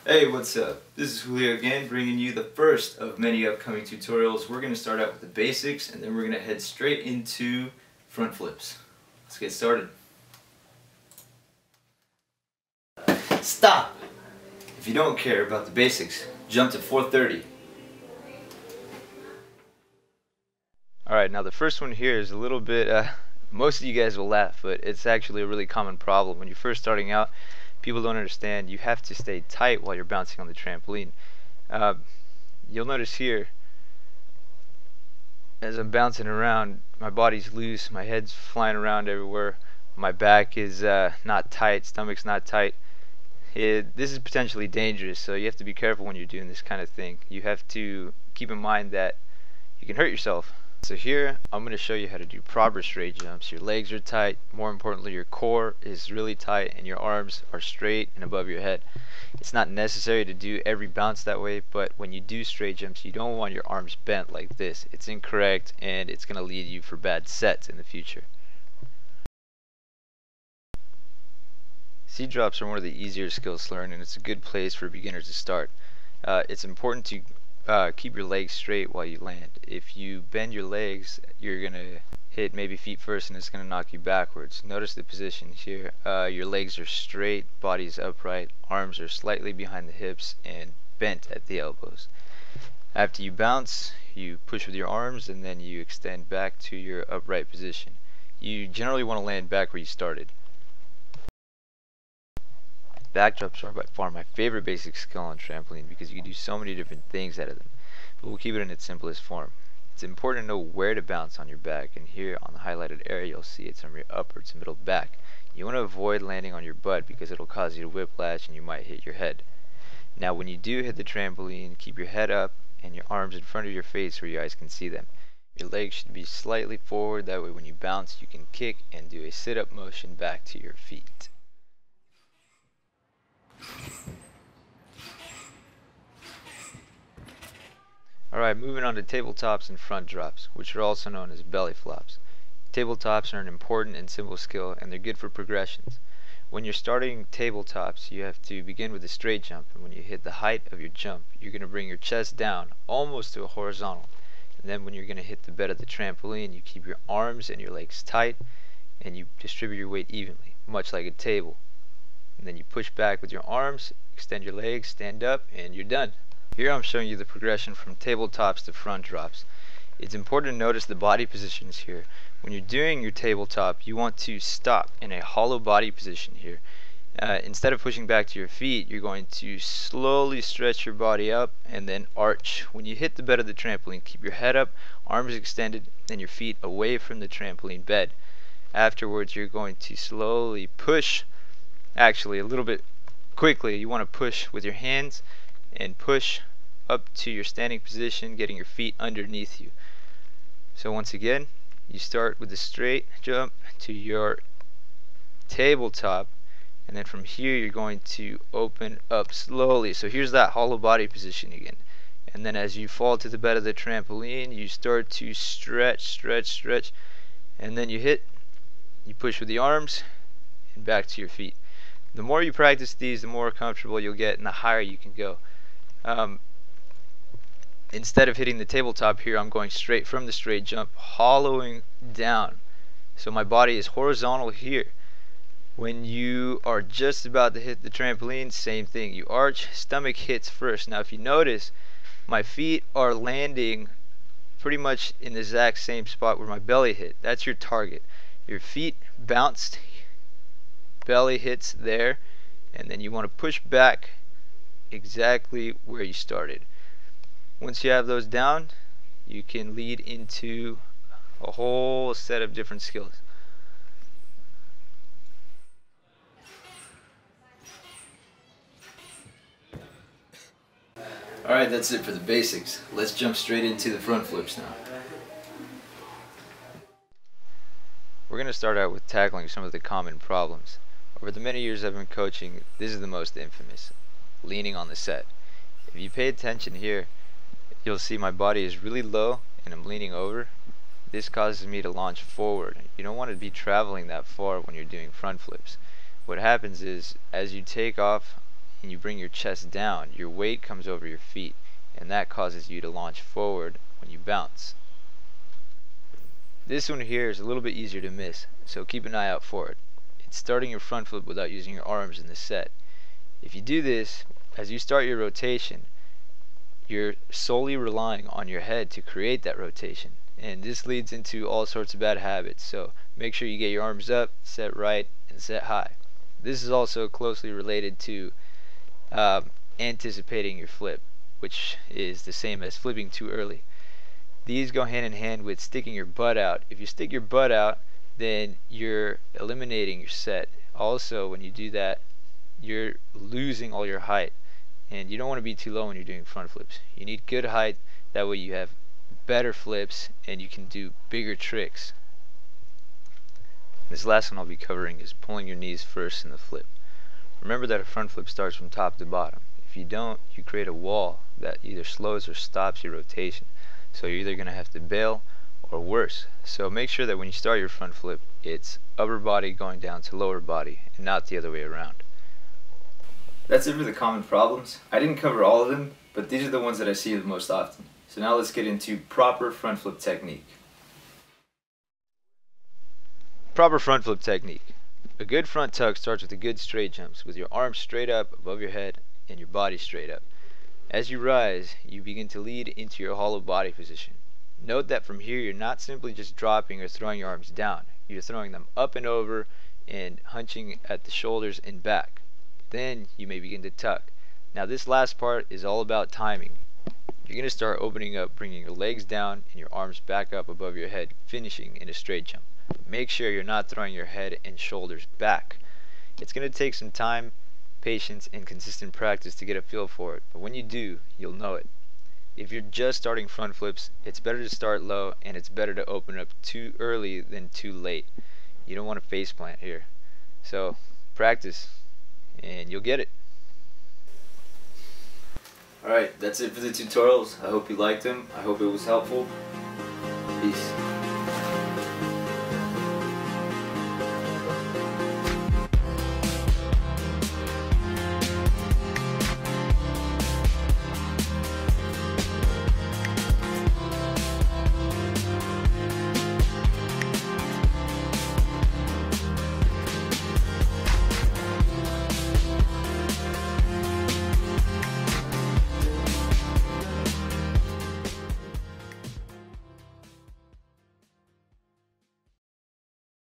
Hey, what's up? This is Julio again, bringing you the first of many upcoming tutorials. We're going to start out with the basics, and then we're going to head straight into front flips. Let's get started. Stop! If you don't care about the basics, jump to 430. Alright, now the first one here is a little bit, most of you guys will laugh, but it's actually a really common problem. When you're first starting out, people don't understand you have to stay tight while you're bouncing on the trampoline. You'll notice here, as I'm bouncing around, my body's loose, my head's flying around everywhere, my back is not tight, stomach's not tight. This is potentially dangerous, so you have to be careful when you're doing this kind of thing. You have to keep in mind that you can hurt yourself. So here I'm going to show you how to do proper straight jumps. Your legs are tight, more importantly your core is really tight, and your arms are straight and above your head. It's not necessary to do every bounce that way, but when you do straight jumps you don't want your arms bent like this. It's incorrect and it's going to lead you for bad sets in the future. C-drops are one of the easier skills to learn, and it's a good place for beginners to start. It's important to keep your legs straight while you land. If you bend your legs, you're going to hit maybe feet first and it's going to knock you backwards. Notice the position here. Your legs are straight, body is upright, arms are slightly behind the hips and bent at the elbows. After you bounce, you push with your arms and then you extend back to your upright position. You generally want to land back where you started. Backdrops are by far my favorite basic skill on trampoline because you can do so many different things out of them, but we'll keep it in its simplest form. It's important to know where to bounce on your back, and here on the highlighted area you'll see it's from your upper to middle back. You want to avoid landing on your butt because it'll cause you to whiplash and you might hit your head. Now when you do hit the trampoline, keep your head up and your arms in front of your face where your eyes can see them. Your legs should be slightly forward, that way when you bounce you can kick and do a sit-up motion back to your feet. Alright, moving on to tabletops and front drops, which are also known as belly flops. Tabletops are an important and simple skill, and they're good for progressions. When you're starting tabletops, you have to begin with a straight jump, and when you hit the height of your jump, you're going to bring your chest down almost to a horizontal. And then when you're going to hit the bed of the trampoline, you keep your arms and your legs tight, and you distribute your weight evenly, much like a table. And then you push back with your arms, extend your legs, stand up, and you're done. Here I'm showing you the progression from tabletops to front drops. It's important to notice the body positions here. When you're doing your tabletop, you want to stop in a hollow body position here. Instead of pushing back to your feet, you're going to slowly stretch your body up and then arch. When you hit the bed of the trampoline, keep your head up, arms extended, and your feet away from the trampoline bed. Afterwards, you're going to slowly push, actually a little bit quickly, you want to push with your hands and push up to your standing position, getting your feet underneath you. So once again, you start with a straight jump to your tabletop, and then from here you're going to open up slowly. So here's that hollow body position again, and then as you fall to the bed of the trampoline, you start to stretch, and then you hit, you push with the arms and back to your feet. The more you practice these, the more comfortable you'll get and the higher you can go. Instead of hitting the tabletop here, I'm going straight from the straight jump, hollowing down. So my body is horizontal here. When you are just about to hit the trampoline, same thing. You arch, stomach hits first. Now if you notice, my feet are landing pretty much in the exact same spot where my belly hit. That's your target. Your feet bounced, belly hits there, and then you want to push back exactly where you started. Once you have those down, you can lead into a whole set of different skills. Alright, that's it for the basics. Let's jump straight into the front flips now. We're going to start out with tackling some of the common problems. Over the many years I've been coaching, this is the most infamous: leaning on the set. If you pay attention here, you'll see my body is really low and I'm leaning over. This causes me to launch forward. You don't want to be traveling that far when you're doing front flips. What happens is, as you take off, and you bring your chest down, your weight comes over your feet, and that causes you to launch forward when you bounce. This one here is a little bit easier to miss, so keep an eye out for it. It's starting your front flip without using your arms in the set. If you do this, as you start your rotation, you're solely relying on your head to create that rotation, and this leads into all sorts of bad habits, so make sure you get your arms up, set right, and set high. This is also closely related to anticipating your flip, which is the same as flipping too early. These go hand in hand with sticking your butt out. If you stick your butt out, then you're eliminating your set. Also, when you do that, you're losing all your height, and you don't want to be too low when you're doing front flips. You need good height, that way you have better flips and you can do bigger tricks. This last one I'll be covering is pulling your knees first in the flip. Remember that a front flip starts from top to bottom. If you don't, you create a wall that either slows or stops your rotation. So you're either going to have to bail or worse. So make sure that when you start your front flip, it's upper body going down to lower body and not the other way around. That's it for the common problems. I didn't cover all of them, but these are the ones that I see the most often. So now let's get into proper front flip technique. Proper front flip technique. A good front tuck starts with a good straight jumps, with your arms straight up above your head and your body straight up. As you rise, you begin to lead into your hollow body position. Note that from here you're not simply just dropping or throwing your arms down. You're throwing them up and over and hunching at the shoulders and back. Then you may begin to tuck. Now this last part is all about timing. You're going to start opening up, bringing your legs down and your arms back up above your head, finishing in a straight jump. Make sure you're not throwing your head and shoulders back. It's going to take some time, patience, and consistent practice to get a feel for it, but when you do, you'll know it. If you're just starting front flips, it's better to start low, and it's better to open up too early than too late. You don't want to face plant here. So practice and you'll get it. Alright, that's it for the tutorials. I hope you liked them. I hope it was helpful. Peace.